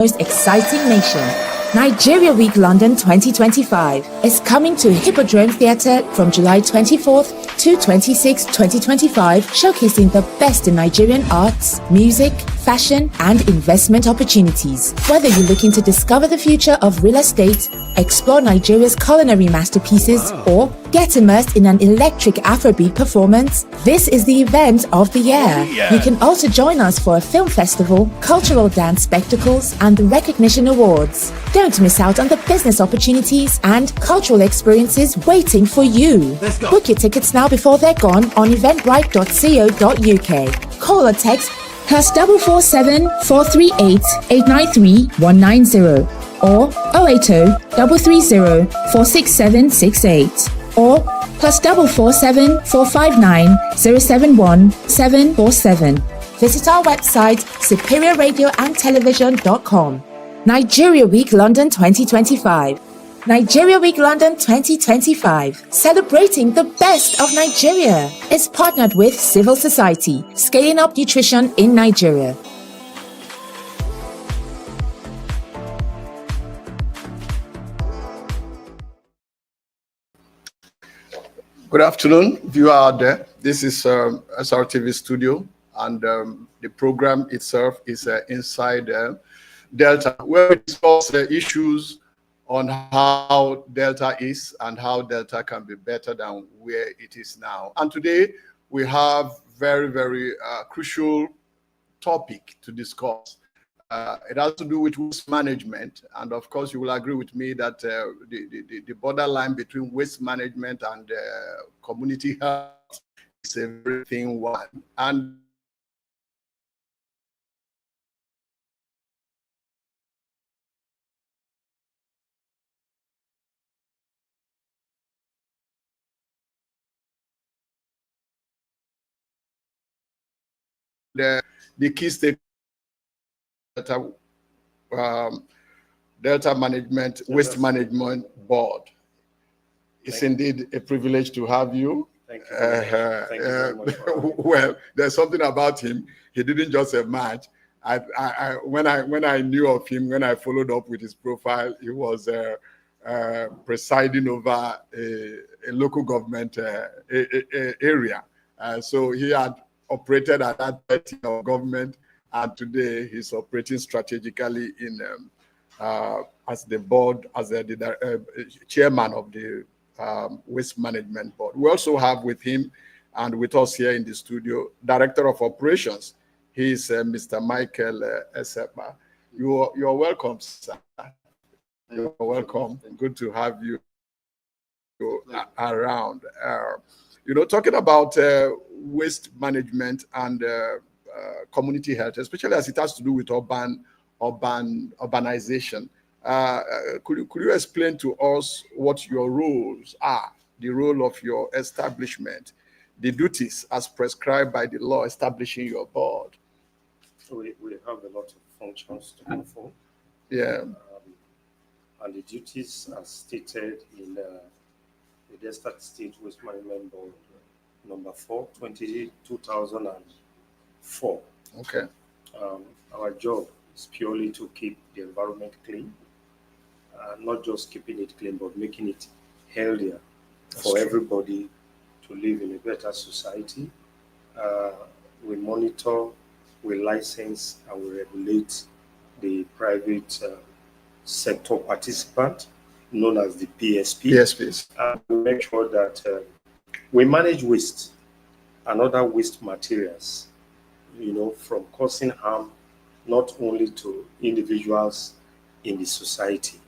most exciting nation. Nigeria Week London 2025 is coming to Hippodrome Theatre from July 24th to 26, 2025, showcasing the best in Nigerian arts, music, fashion, and investment opportunities. Whether you're looking to discover the future of real estate, explore Nigeria's culinary masterpieces, or get immersed in an electric Afrobeat performance, this is the event of the year. You can also join us for a film festival, cultural dance spectacles, and the recognition awards. Don't miss out on the business opportunities and cultural experiences waiting for you. Book your tickets now before they're gone on eventbrite.co.uk. Call or text +447 438 893 190 or 080 330 46768 or +447 459 071 747. Visit our website superiorradioandtelevision.com. Nigeria Week London 2025. Nigeria Week London 2025, celebrating the best of Nigeria, is partnered with Civil Society, scaling up nutrition in Nigeria. Good afternoon, viewer out there. This is SRTV Studio, and the program itself is Inside Delta, where we discuss issues on how Delta is and how Delta can be better than where it is now. And today we have very crucial topic to discuss. It has to do with waste management, and of course you will agree with me that the borderline between waste management and community health is a very thin one. And the key state Delta Management Waste Management Board. It's indeed a privilege to have you. Thank you. Thank you very much. Well, there's something about him. He didn't just emerge. When I knew of him, when I followed up with his profile, he was presiding over a local government area. So he had operated at that part of government, and today he's operating strategically in as the board, as the chairman of the Waste Management Board. We also have with him and with us here in the studio, Director of Operations. He is Mr. Michael Esepa. You're welcome, sir. You're welcome. Good to have you around. Talking about waste management and community health, especially as it has to do with urbanization. Could you explain to us what your roles are, the role of your establishment, the duties as prescribed by the law establishing your board? We have a lot of functions to perform. Yeah. And the duties are stated in the Delta State Waste Management Board number 4, 2004. Okay. Our job is purely to keep the environment clean, not just keeping it clean, but making it healthier for everybody to live in a better society. We monitor, we license, and we regulate the private sector participant, known as the PSP. PSPs. And we make sure that we manage waste and other waste materials, from causing harm not only to individuals in the society,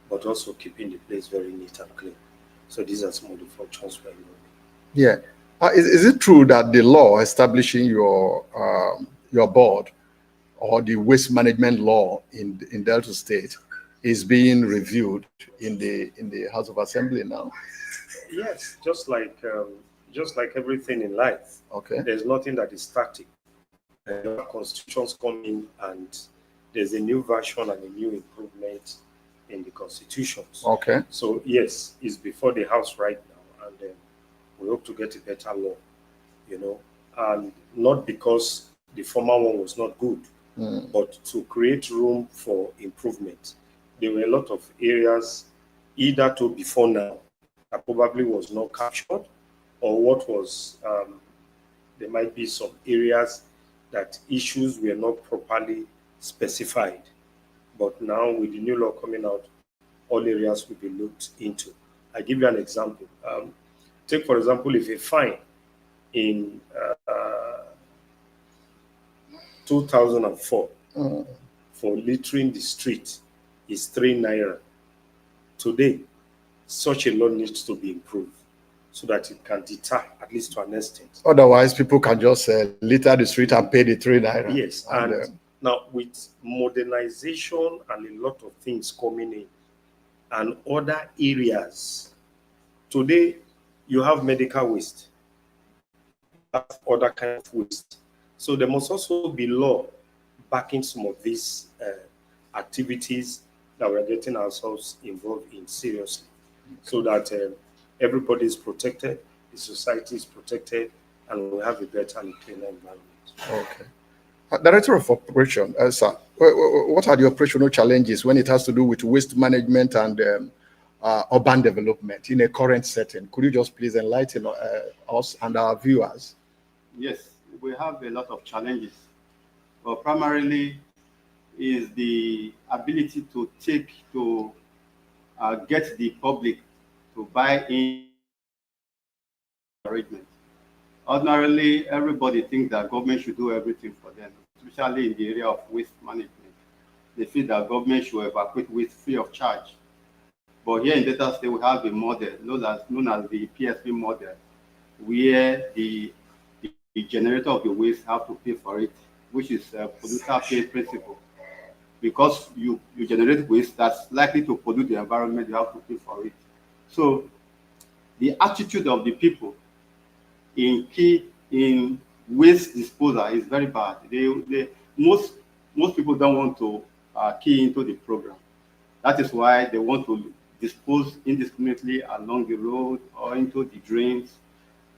but also keeping the place very neat and clean. So these are some of the functions we're doing. Yeah. Is it true that the law establishing your board, or the waste management law in Delta State, is being reviewed in the House of Assembly now? Yes, just like everything in life. Okay. There's nothing that is static. Constitutions come in, and there's a new version and a new improvement in the constitutions. Okay. So yes, it's before the House right now, and we hope to get a better law, and not because the former one was not good, but to create room for improvement. There were a lot of areas, either to before now, that probably was not captured, or what was, there might be some areas that issues were not properly specified. But now with the new law coming out, all areas will be looked into. I give you an example. Take, for example, if a fine in 2004 for littering the street is 3 naira. Today, such a law needs to be improved so that it can deter, at least to an extent. Otherwise, people can just litter the street and pay the 3 naira. Yes, and now with modernization and a lot of things coming in and other areas, today you have medical waste, you have other kind of waste. So there must also be law backing some of these activities that we're getting ourselves involved in seriously, so that everybody is protected, the society is protected, and we have a better and cleaner environment. Okay. Director of Operation, sir, what are the operational challenges when it has to do with waste management and urban development in a current setting? Could you just please enlighten us and our viewers? Yes, we have a lot of challenges, but primarily is the ability to get the public to buy in arrangement. Ordinarily, everybody thinks that government should do everything for them, especially in the area of waste management. They feel that government should evacuate waste free of charge. But here in Delta State, we have a model known as the PSP model, where the generator of the waste have to pay for it, which is a polluter pays principle. Because you generate waste that's likely to pollute the environment, you have to pay for it. So the attitude of the people in waste disposal is very bad. Most people don't want to key into the program. That is why they want to dispose indiscriminately along the road or into the drains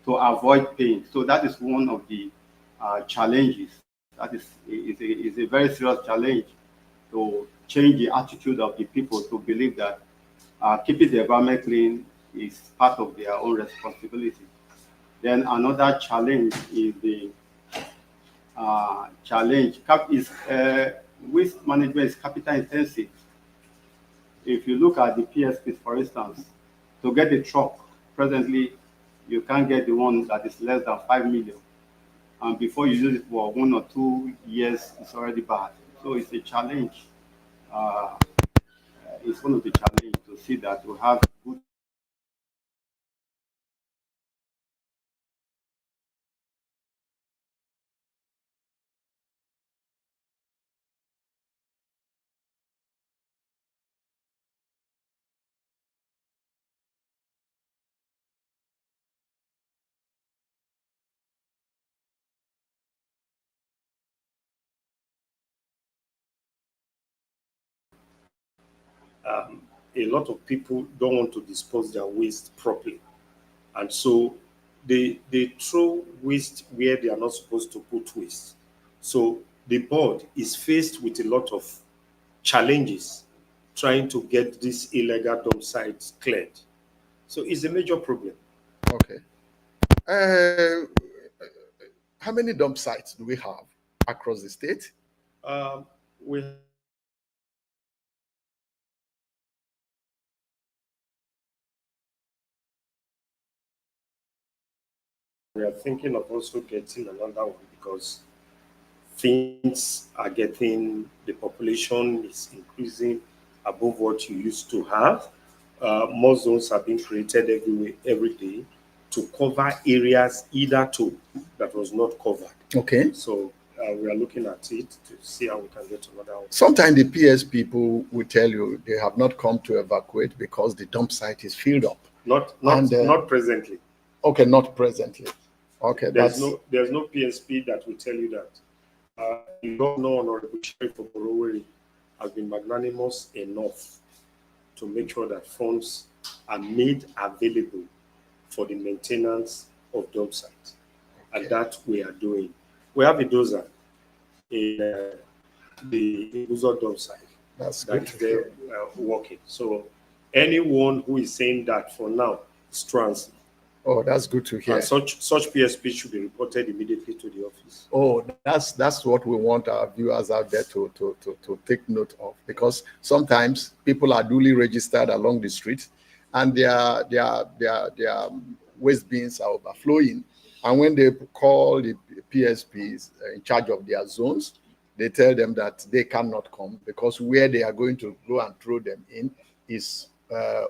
to avoid paying. So that is one of the challenges. That is a very serious challenge to change the attitude of the people to believe that keeping the environment clean is part of their own responsibility. Then another challenge is the waste management is capital intensive. If you look at the PSPs, for instance, to get a truck, presently you can't get the one that is less than 5 million. And before you use it for 1 or 2 years, it's already bad. So it's a challenge. It's one of the challenges to see that we have good. A lot of people don't want to dispose their waste properly, and so they throw waste where they are not supposed to put waste. So the board is faced with a lot of challenges trying to get these illegal dump sites cleared. So it's a major problem. Okay. How many dump sites do we have across the state? We are thinking of also getting another one because things are getting, the population is increasing above what you used to have. More zones are being created every day to cover areas hitherto that was not covered. Okay. So we are looking at it to see how we can get another one. Sometimes the PS people will tell you they have not come to evacuate because the dump site is filled up. Not presently. Okay, not presently. Okay, there's no PSP that will tell you that. The governor, Honorable Sheriff of Boroweri, has been magnanimous enough to make sure that funds are made available for the maintenance of dump sites. Okay. And that we are doing. We have a dozer in the Buzo dump site. That's That good is to there hear. working. So anyone who is saying that for now is trans. Oh, that's good to hear. And such PSP should be reported immediately to the office. Oh, that's what we want our viewers out there to take note of, because sometimes people are duly registered along the street and their waste bins are overflowing. And when they call the PSPs in charge of their zones, they tell them that they cannot come because where they are going to go and throw them in is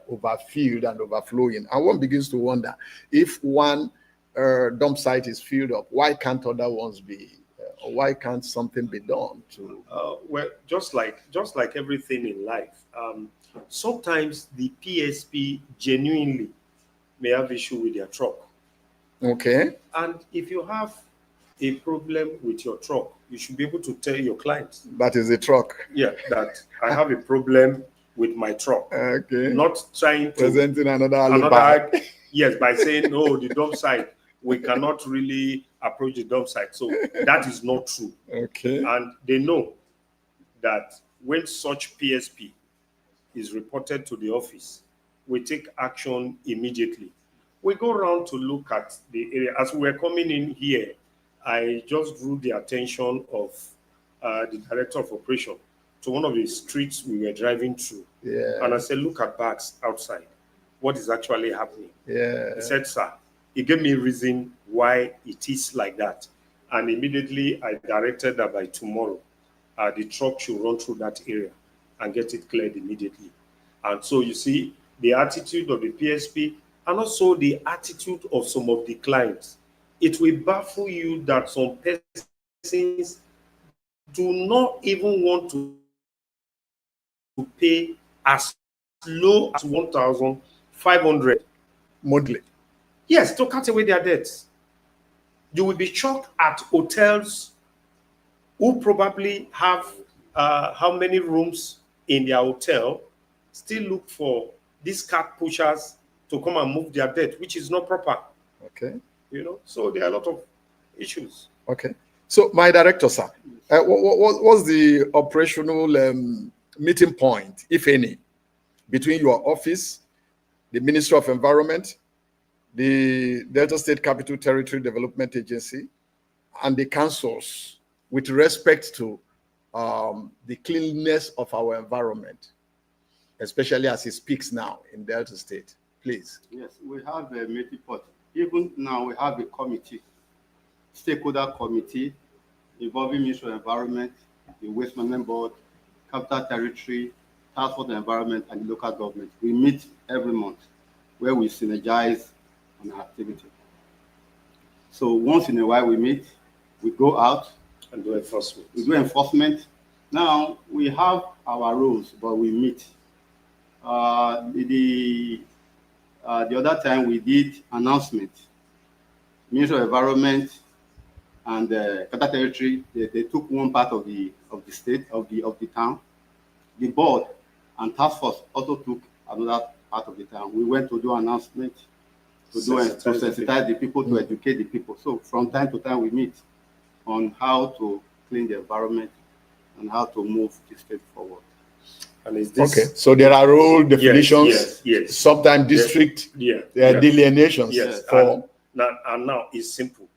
overfilled and overflowing. And one begins to wonder, if one dump site is filled up, why can't other ones be? Or why can't something be done to? Well, just like everything in life, sometimes the PSP genuinely may have issue with their truck. Okay. And if you have a problem with your truck, you should be able to tell your client. That is a truck. Yeah, that I have a problem with my truck. Okay. Not trying to presenting another yes, by saying, no, the dump site, we cannot really approach the dump site. So that is not true. Okay. And they know that when such PSP is reported to the office, we take action immediately. We go around to look at the area. As we were coming in here, I just drew the attention of the director of operation to one of the streets we were driving through. Yeah. And I said, look at bags outside. What is actually happening? Yeah. He said, sir, he gave me a reason why it is like that. And immediately I directed that by tomorrow, the truck should run through that area and get it cleared immediately. And so you see the attitude of the PSP and also the attitude of some of the clients. It will baffle you that some persons do not even want to pay as low as 1,500 monthly. Yes, to cut away their debts. You will be shocked at hotels who probably have how many rooms in their hotel, still look for these cart pushers to come and move their debt, which is not proper. Okay. You know, so there are a lot of issues. Okay. So, my director, sir, what's the operational meeting point, if any, between your office, the Ministry of Environment, the Delta State Capital Territory Development Agency, and the councils with respect to the cleanliness of our environment, especially as it speaks now in Delta State? Please. Yes, we have a meeting point. Even now, we have a committee, stakeholder committee, involving Ministry of Environment, the Waste Management Board, Capital Territory, Task Force Environment, and the local government. We meet every month where we synergize on our activity. So once in a while we meet, we go out and do enforcement. We do enforcement. Now we have our rules, but we meet. The other time we did announcement. Ministry of Environment and Capital Territory, they took one part of the state of the town. The board and task force also took another part of the town. We went to do announcement, to sensitize the people, to educate the people. So from time to time we meet on how to clean the environment and how to move the state forward. And is this okay? So there are role definitions, yes. Sometimes district delineations. Yes. For now it's simple.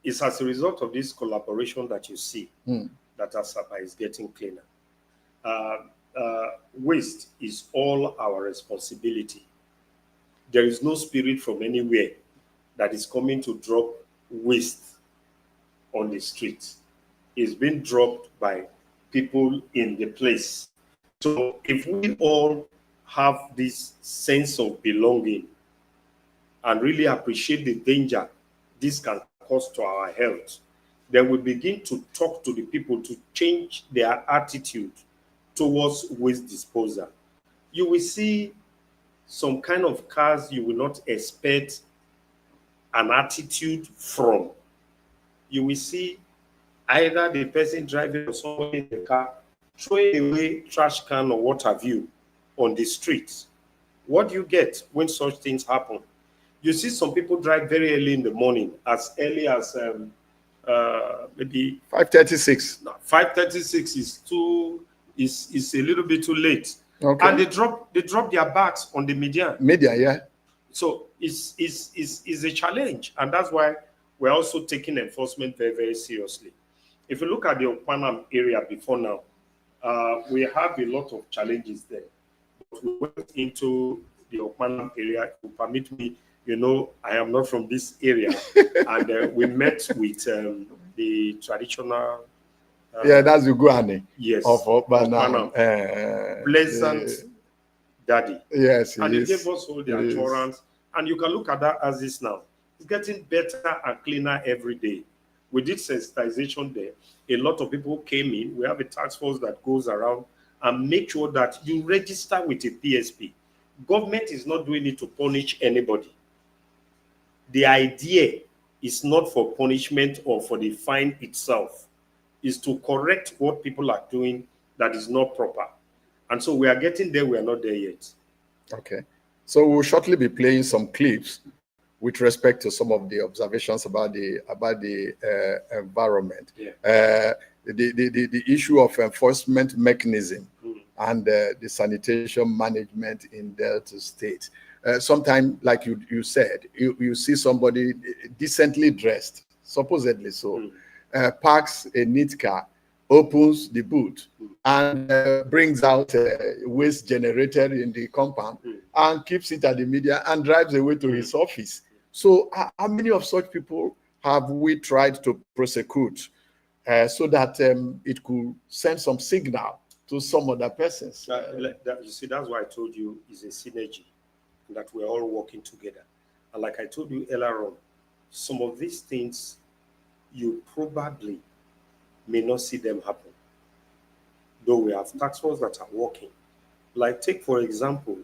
It's as a result of this collaboration that you see that ASAPA is getting cleaner. Waste is all our responsibility. There is no spirit from anywhere that is coming to drop waste on the streets. It's been dropped by people in the place. So if we all have this sense of belonging and really appreciate the danger this can cause to our health, then we begin to talk to the people to change their attitude towards waste disposal. You will see some kind of cars you will not expect an attitude from. You will see either the person driving or someone in the car throwing away trash can or what have you on the streets. What do you get when such things happen? You see some people drive very early in the morning, as early as maybe 5:36. 5:36 is a little bit too late. Okay. And they drop their bags on the median. Yeah. So it's a challenge, and that's why we're also taking enforcement very, very seriously. If you look at the Okpanam area before now, we have a lot of challenges there. But we went into the Okpanam area to permit me, I am not from this area, and we met with the traditional. That's Uguane. Yes. Of Okpanam. Pleasant daddy. Yes, and he gave us all the assurance. And you can look at that as this now. It's getting better and cleaner every day. We did sensitization there. A lot of people came in. We have a task force that goes around and make sure that you register with a PSP. Government is not doing it to punish anybody. The idea is not for punishment or for the fine itself. It's to correct what people are doing that is not proper. And so we are getting there. We are not there yet. Okay. So we'll shortly be playing some clips with respect to some of the observations about the environment. Yeah. The issue of enforcement mechanism and the sanitation management in Delta State. Sometimes, like you said, you see somebody decently dressed, supposedly so, parks a neat car, opens the boot, and brings out waste generated in the compound and keeps it at the media and drives away to his office. So how many of such people have we tried to prosecute so that it could send some signal to some other persons? You see, that's why I told you it's a synergy, that we're all working together. And like I told you earlier on, some of these things, you probably may not see them happen, though we have task force that are working. Like take, for example,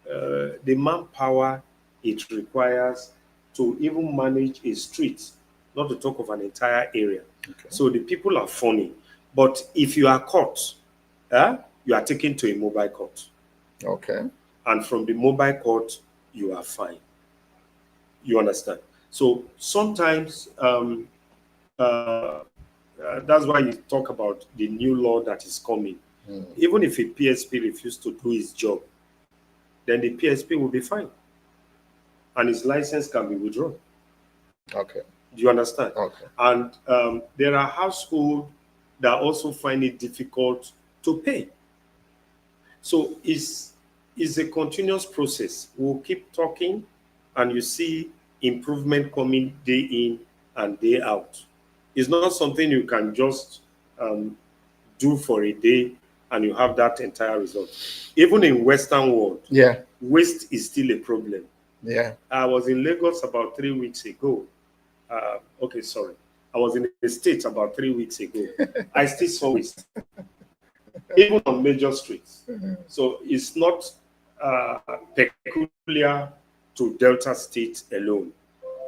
the manpower it requires to even manage a street, not to talk of an entire area. Okay. So the people are funny. But if you are caught, you are taken to a mobile court. Okay. And from the mobile court, you are fined. You understand? So sometimes that's why you talk about the new law that is coming. Even if a PSP refuses to do his job, then the PSP will be fined, and his license can be withdrawn. Okay. Do you understand? Okay. And there are households that also find it difficult to pay. So it's a continuous process. We'll keep talking, and you see improvement coming day in and day out. It's not something you can just do for a day and you have that entire result. Even in Western world, waste is still a problem. Yeah. I was in Lagos about 3 weeks ago. I was in the States about 3 weeks ago. I still saw waste, even on major streets. So it's not peculiar to Delta State alone.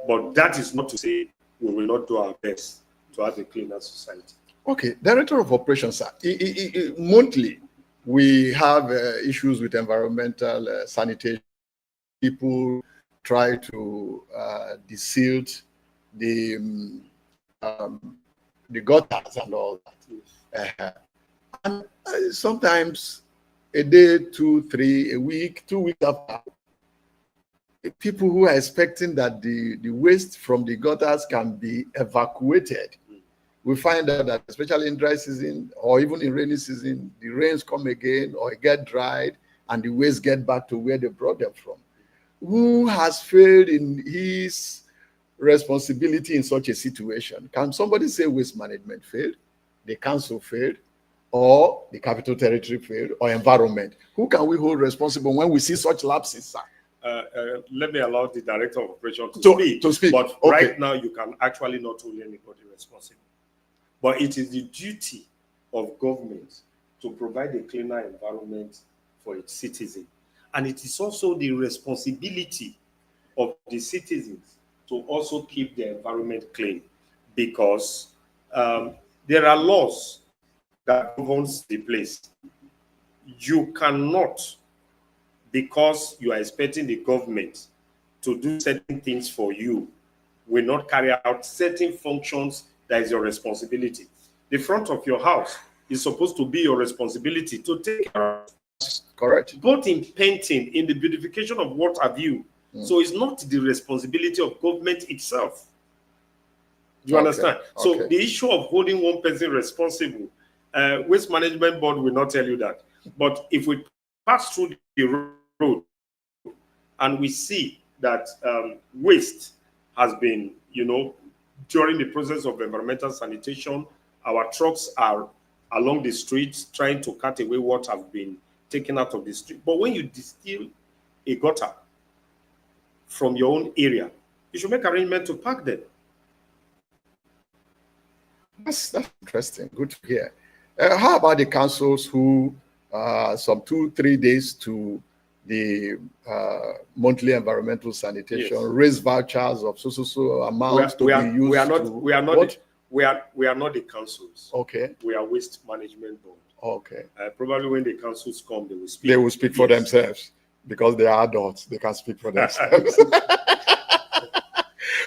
But that is not to say we will not do our best to have a cleaner society. Okay, Director of Operations, sir. Monthly, we have issues with environmental sanitation. People try to desilt the gutters and all that. And sometimes a day, 2, 3, a week, 2 weeks after, people who are expecting that the waste from the gutters can be evacuated, we find out that especially in dry season or even in rainy season, the rains come again or get dried and the waste get back to where they brought them from. Who has failed in his responsibility in such a situation? Can somebody say waste management failed, the council failed, or the capital territory failed, or environment? Who can we hold responsible when we see such lapses, sir? Let me allow the Director of Operations to speak. But right now, you can actually not hold anybody responsible. But it is the duty of government to provide a cleaner environment for its citizens. And it is also the responsibility of the citizens to also keep the environment clean, because there are laws that governs the place. You cannot, because you are expecting the government to do certain things for you, will not carry out certain functions that is your responsibility. The front of your house is supposed to be your responsibility to take care of. Correct. Both in painting, in the beautification of what have you. So it's not the responsibility of government itself. Do you understand? So the issue of holding one person responsible, Waste Management Board will not tell you that. But if we pass through the road and we see that waste has been, during the process of environmental sanitation, our trucks are along the streets trying to cut away what has been taken out of the street. But when you distill a gutter from your own area, you should make arrangement to park them. That's interesting. Good to hear. How about the councils who, some 2-3 days to the monthly environmental sanitation, raise vouchers of so amounts to be used? We are not the councils. Okay. We are Waste Management Board. Okay. Probably when the councils come, they will speak. They will speak for themselves because they are adults. They can speak for themselves.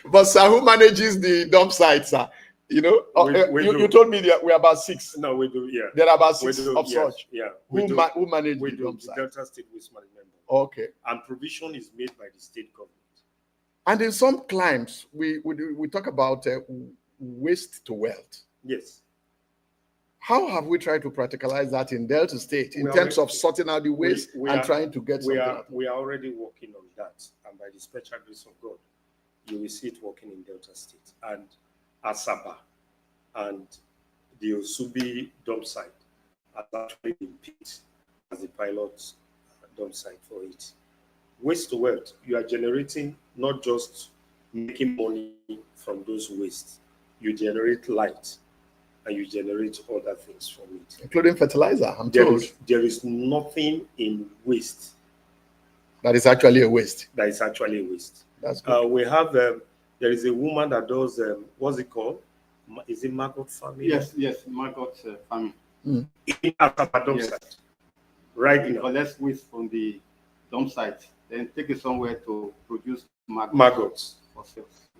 But sir, who manages the dump sites, sir? You told me that we're about 6. No, we do. Yeah, there are about 6 of such. Yeah, who manages the dump sites? Delta State Waste Management Board. Okay. And provision is made by the state government. And in some climes, we talk about waste to wealth. Yes. How have we tried to practicalize that in Delta State in terms of sorting out the waste and trying to get something out? We are already working on that. And by the special grace of God, you will see it working in Delta State. And Asaba and the Osubi dump site has actually been picked as the pilot dump site for it. Waste to wealth, you are generating not just making money from those wastes, you generate light and you generate other things from it. Including fertilizer, I'm told. There is nothing in waste that is actually a waste. That is actually a waste. That's good. We have, there is a woman that does, what's it called? Is it maggot farming? Yes, maggot farming. In Asaba dump site. Right now. Collect waste from the dump site, then take it somewhere to produce maggots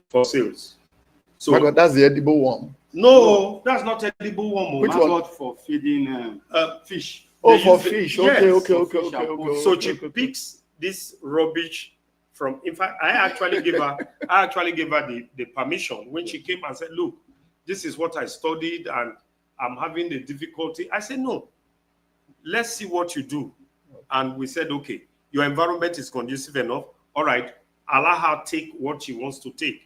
for sales. So maggot, that's the edible one. No, that's not edible one. Which maggot one? For feeding fish. Oh, for fish. Okay. So she picks this rubbish from. In fact, I actually gave her the permission when she came and said, "Look, this is what I studied and I'm having the difficulty." I said, "No, let's see what you do." And we said, "Okay, your environment is conducive enough. All right, allow her take what she wants to take."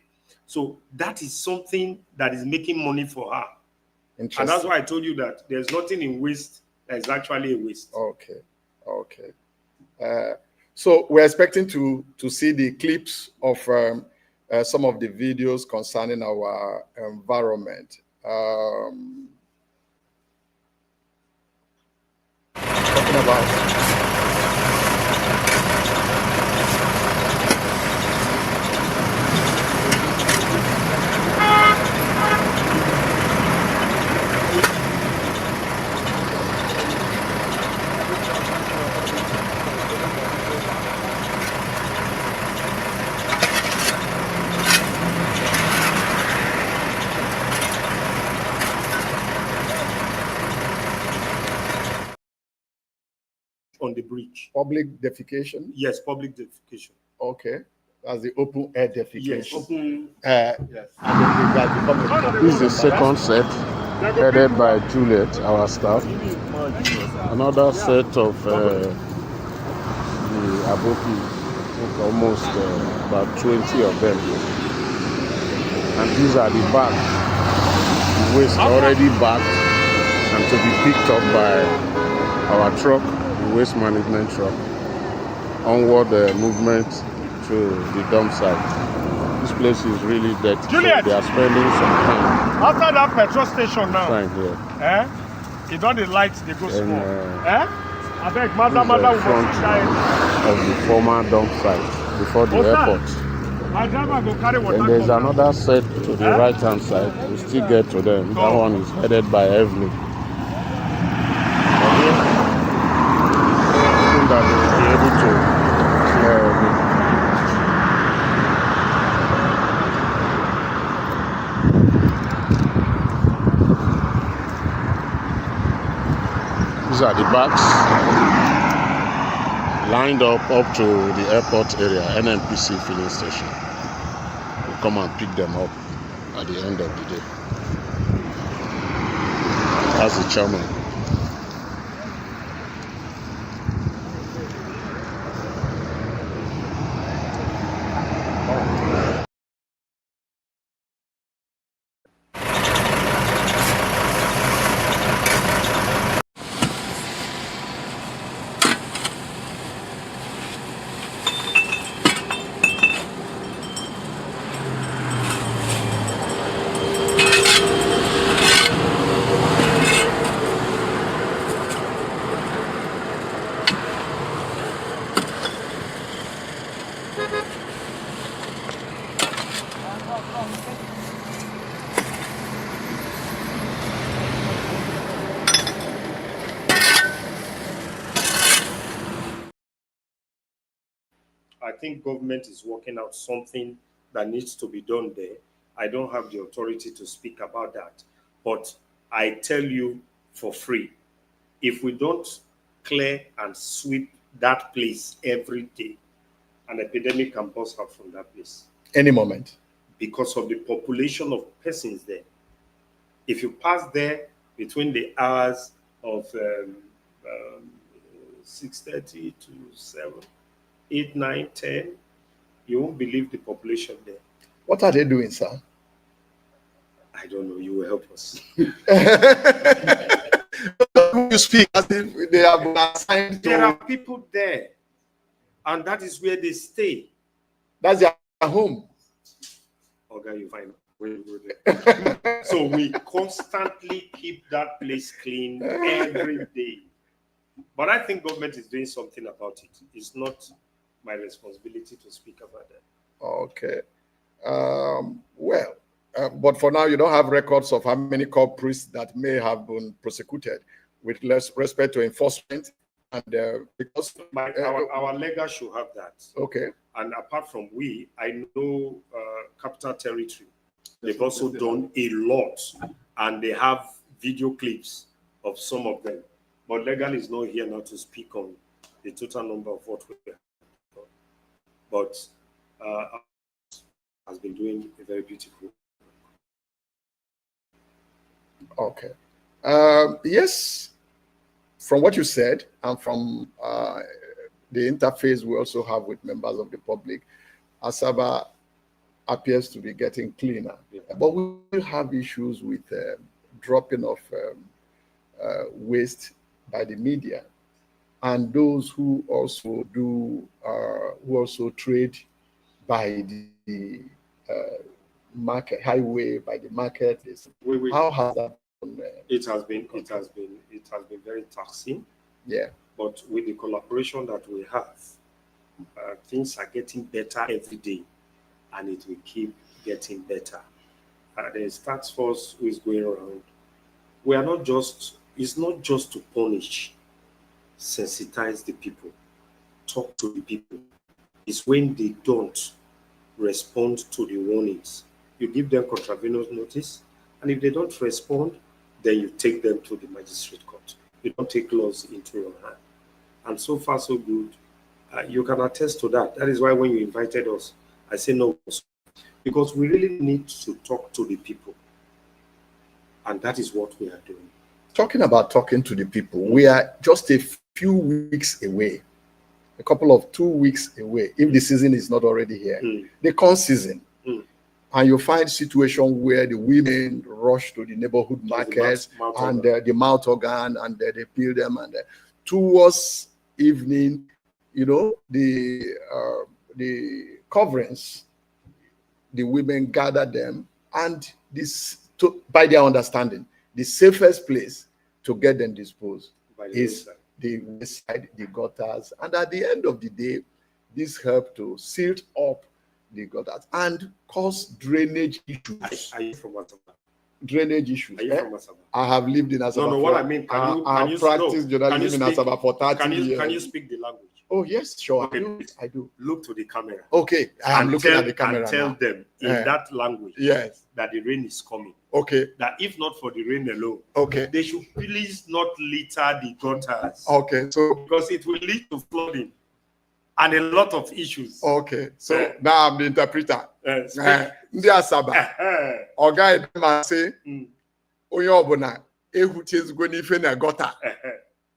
So that is something that is making money for her. And that's why I told you that there's nothing in waste that is actually a waste. Okay. So we're expecting to see the clips of some of the videos concerning our environment. Talking about on the bridge. Public defecation? Yes, public defecation. Okay. That's the open air defecation. Yes. This is the second set, headed by Juliet, our staff. Another set of the Aboki, almost about 20 of them. And these are the bags. The waste already bagged and to be picked up by our truck, the waste management truck. Onward movement to the dump site. This place is really dirty. Juliet! So they are spending some time. After that petrol station now, Time here. you don't the lights they go small. I beg, This mother, is will the front of the former dump site before the airport. My driver go carry water. Then there's another set to the right hand side. We still get to them. That one is headed by Evelyn. That will be able to clear everything. These are the bags lined up to the airport area, NNPC filling station. We'll come and pick them up at the end of the day. That's the chairman. I think government is working out something that needs to be done there. I don't have the authority to speak about that. But I tell you for free, if we don't clear and sweep that place every day, an epidemic can burst out from that place. Any moment. Because of the population of persons there. If you pass there between the hours of 6:30 to 7, 8, 9, 10, you won't believe the population there. What are they doing, sir? I don't know. You will help us. You speak as if they have been assigned to. There are people there, and that is where they stay. That's their home. Okay, you find where you go there. So we constantly keep that place clean every day. But I think government is doing something about it. It's not my responsibility to speak about that. Okay. But for now, you don't have records of how many culprits that may have been prosecuted with less respect to enforcement. And because our legal should have that. Okay. And apart from I know Capital Territory, they've also done a lot, and they have video clips of some of them. But legal is not here now to speak on the total number of what we have. But has been doing a very beautiful. Okay. Yes, from what you said and from the interface we also have with members of the public, Asaba appears to be getting cleaner. Yeah. But we will have issues with dropping of waste by the media and those who also do who also trade by the market highway, by the market. How has that been? It has been very taxing. Yeah. But with the collaboration that we have, things are getting better every day, and it will keep getting better. There's task force who is going around. We are not just. It's not just to punish, sensitize the people, talk to the people. It's when they don't respond to the warnings. You give them contravenous notice, and if they don't respond, then you take them to the magistrate court. You don't take laws into your hand. And so far, so good. You can attest to that. That is why when you invited us, I say no, because we really need to talk to the people. And that is what we are doing. Talking about talking to the people, we are just a few weeks away, a couple of 2 weeks away, if the season is not already here, the corn season. And you find situation where the women rush to the neighborhood markets and the mouth organ, and they peel them, and towards evening, you know, the coverings, the women gather them, and by their understanding, the safest place to get them disposed is the west side, the gutters, and at the end of the day, this help to seal up the gutters and cause drainage issues. Are you from Asaba? Drainage issues. Are you from Asaba? I have lived in Asaba. No, what I mean, I have practiced journalism in Asaba for 30 years. Can you speak the language? Oh, yes, sure. Okay, I do. Look to the camera. Okay, I am looking at the camera and tell now. them in that language yes, that the rain is coming. Okay. that if not for the rain alone, Okay. they should please not litter the gutters. Okay. So Because it will lead to flooding and a lot of issues. okay. So now I'm the interpreter. Speak. Ndị Asaba. Oga Edema say, onye ọbụla ehutezigwe n'ife na gọta.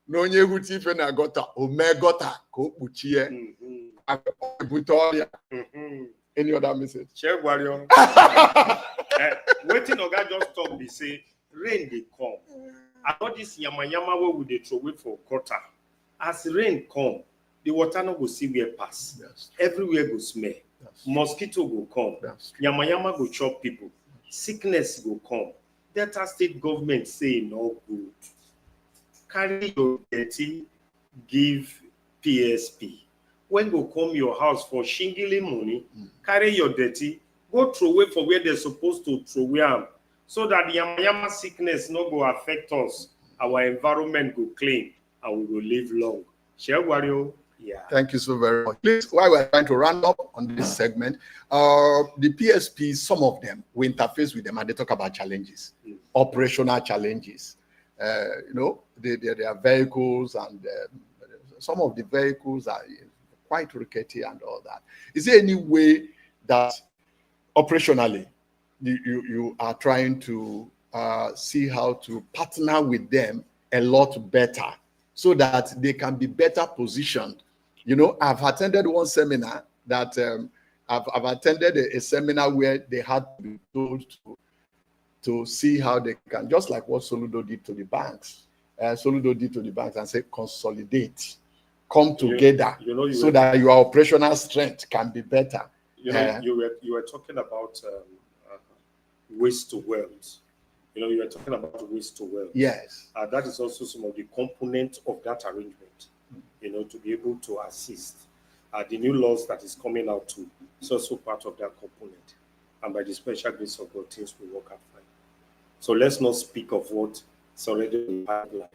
Na onye ehute ife na gọta, o mee gọta ka o kpuchie. Ebute ọrịa. Any other message? Share warrior. Waiting Oga just talk, they say, rain they come. I know this yama where would they throw away for gutter. As rain come, the water no go see where pass. Yes. Everywhere go smell. Yes. Mosquito go come. Yes. Yama go chop people. Sickness go come. Delta state government say no good. Carry your dirty, give PSP. When go come your house for shingling money, carry your dirty, go throw away for where they're supposed to throw away, so that the yama sickness no go affect us. Our environment go clean and we will live long. Share Wario. Yeah. Thank you so very much. Please, while we're trying to round up on this segment, the PSPs, some of them, we interface with them and they talk about challenges, operational challenges. Their vehicles and some of the vehicles are quite rickety and all that. Is there any way that operationally you are trying to see how to partner with them a lot better so that they can be better positioned? I've attended one seminar that I've attended a seminar where they had to be told to see how they can, just like what Soludo did to the banks. Soludo did to the banks and say, consolidate, come together, so that your operational strength can be better. You were talking about waste to wealth. You were talking about waste to wealth. Yes. That is also some of the components of that arrangement, to be able to assist. The new laws that is coming out too is also part of that component. And by the special grace of God, things will work out fine. So let's not speak of what is already in the pipeline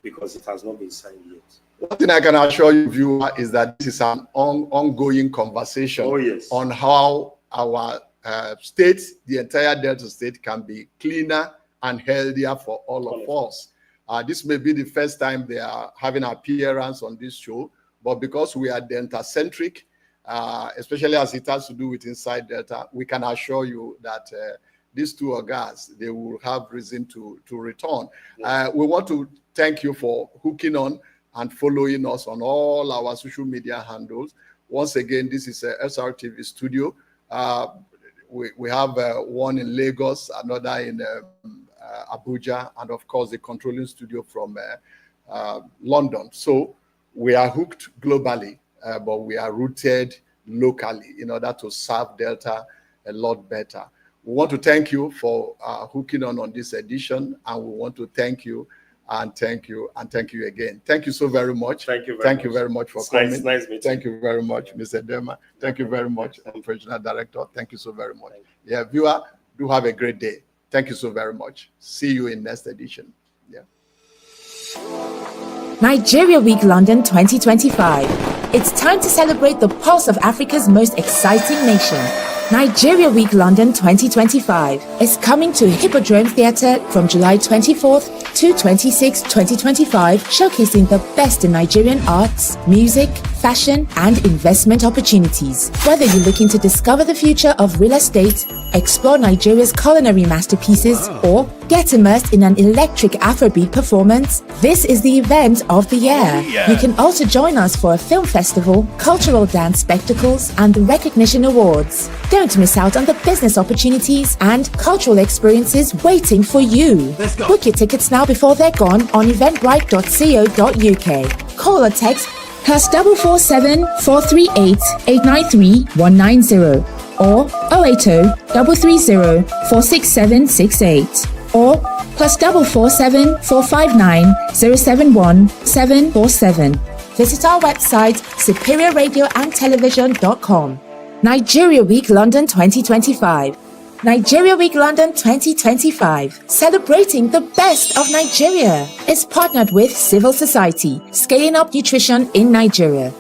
because it has not been signed yet. One thing I can assure you, viewer, is that this is an ongoing conversation on how our state, the entire Delta state, can be cleaner and healthier for all of us. This may be the first time they are having an appearance on this show, but because we are Delta-centric, especially as it has to do with Inside Delta, we can assure you that these two Ogas, they will have reason to return. We want to thank you for hooking on and following us on all our social media handles. Once again, this is a SRTV studio. We have one in Lagos, another in Abuja, and of course the controlling studio from London. So we are hooked globally, but we are rooted locally in order to serve Delta a lot better. We want to thank you for hooking on this edition, and we want to thank you and thank you and thank you again. Thank you so very much. Thank you very much for coming. Nice meeting. Thank you very much, Mr. Dema. Thank you very much, Operational Director. Thank you so very much. Yeah, viewer, do have a great day. Thank you so very much. See you in next edition. Yeah. Nigeria Week London 2025. It's time to celebrate the pulse of Africa's most exciting nation. Nigeria Week London 2025 is coming to Hippodrome Theatre from July 24th to 26th, 2025, showcasing the best in Nigerian arts, music, fashion, and investment opportunities. Whether you're looking to discover the future of real estate, explore Nigeria's culinary masterpieces, or get immersed in an electric Afrobeat performance, this is the event of the year. You can also join us for a film festival, cultural dance spectacles, and the recognition awards. Don't miss out on the business opportunities and cultural experiences waiting for you. Book your tickets now before they're gone on eventbrite.co.uk. Call or text +447 438 893 190 or 080 330 46768 or +447 459 071 747. Visit our website superiorradioandtelevision.com. Nigeria Week London 2025. Nigeria Week London 2025, celebrating the best of Nigeria, is partnered with Civil Society, scaling up nutrition in Nigeria.